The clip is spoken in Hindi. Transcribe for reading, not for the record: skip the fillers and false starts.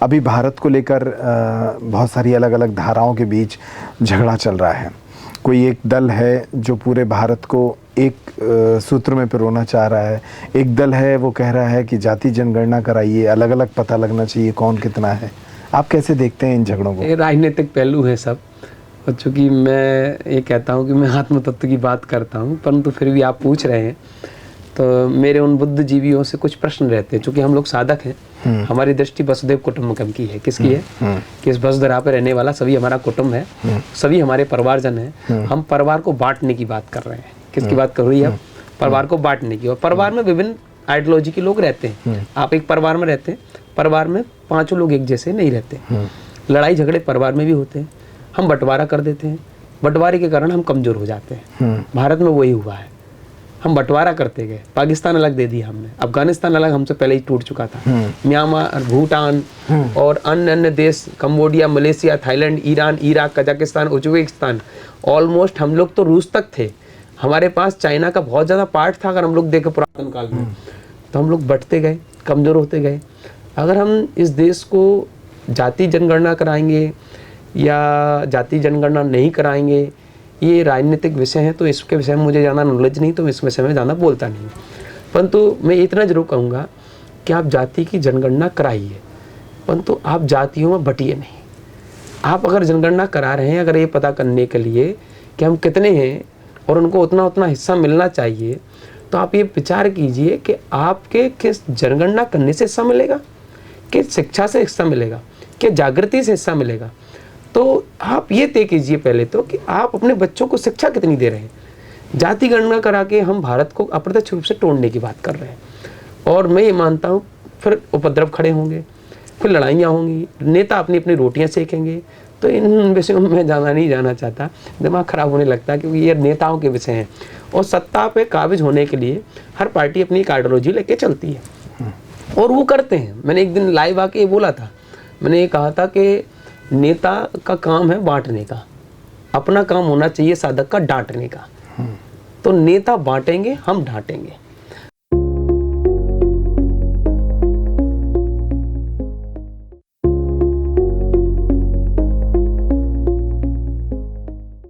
अभी भारत को लेकर बहुत सारी अलग अलग धाराओं के बीच झगड़ा चल रहा है। कोई एक दल है जो पूरे भारत को एक सूत्र में पिरोना चाह रहा है, एक दल है वो कह रहा है कि जाति जनगणना कराइए, अलग अलग पता लगना चाहिए कौन कितना है। आप कैसे देखते हैं इन झगड़ों को? राजनीतिक पहलू है सब, और चूँकि मैं ये कहता हूँ कि मैं आत्म तत्व की बात करता हूँ, परंतु फिर भी आप पूछ रहे हैं तो मेरे उन बुद्धिजीवियों से कुछ प्रश्न रहते हैं। चूँकि हम लोग साधक हैं, हमारी दृष्टि वसुधैव कुटुंबकम की है। किसकी है? कि इस वसुधरा पे रहने वाला सभी हमारा कुटुंब है, सभी हमारे परिवारजन हैं। हम परिवार को बांटने की बात कर रहे हैं। किसकी बात कर रही है? परिवार को बांटने की। और परिवार में विभिन्न आइडियोलॉजी के लोग रहते हैं। आप एक परिवार में रहते हैं, परिवार में पांचों लोग एक जैसे नहीं रहते। लड़ाई झगड़े परिवार में भी होते हैं। हम बंटवारा कर देते हैं, बंटवारे के कारण हम कमजोर हो जाते हैं। भारत में वही हुआ है, हम बंटवारा करते गए। पाकिस्तान अलग दे दिया हमने, अफगानिस्तान अलग हमसे पहले ही टूट चुका था। म्यांमार, भूटान और अन्य अन्य देश, Cambodia, Malaysia, Thailand, Iran, Iraq, Kazakhstan, Uzbekistan, almost हम लोग तो रूस तक थे। हमारे पास चाइना का बहुत ज़्यादा पार्ट था। अगर हम लोग देखें पुरातन काल में, तो हम लोग बंटते गए, कमज़ोर होते गए। अगर हम इस देश को जाति जनगणना कराएंगे या जाति जनगणना नहीं कराएंगे, ये राजनीतिक विषय है, तो इसके विषय में मुझे ज़्यादा नॉलेज नहीं, तो इस विषय में ज़्यादा बोलता नहीं। परंतु मैं इतना जरूर कहूँगा कि आप जाति की जनगणना कराइए, परंतु आप जातियों में बटिए नहीं। आप अगर जनगणना करा रहे हैं, अगर ये पता करने के लिए कि हम कितने हैं और उनको उतना उतना हिस्सा मिलना चाहिए, तो आप ये विचार कीजिए कि आपके किस जनगणना करने से हिस्सा मिलेगा, किस शिक्षा से हिस्सा मिलेगा, किस जागृति से हिस्सा मिलेगा। तो आप ये तय कीजिए पहले तो कि आप अपने बच्चों को शिक्षा कितनी दे रहे हैं। जाति गणना करा के हम भारत को अप्रत्यक्ष रूप से तोड़ने की बात कर रहे हैं। और मैं ये मानता हूँ फिर उपद्रव खड़े होंगे, फिर लड़ाइयाँ होंगी, नेता अपनी अपनी रोटियाँ सेकेंगे। तो इन विषयों में मैं ज़्यादा नहीं जाना चाहता, दिमाग खराब होने लगता है, क्योंकि ये नेताओं के विषय हैं। और सत्ता पे काबिज होने के लिए हर पार्टी अपनी एक आइडियोलॉजी लेके चलती है और वो करते हैं। मैंने एक दिन लाइव आके ये बोला था, मैंने ये कहा था कि नेता का काम है बांटने का, अपना काम होना चाहिए साधक का डांटने का। तो नेता बांटेंगे, हम डांटेंगे।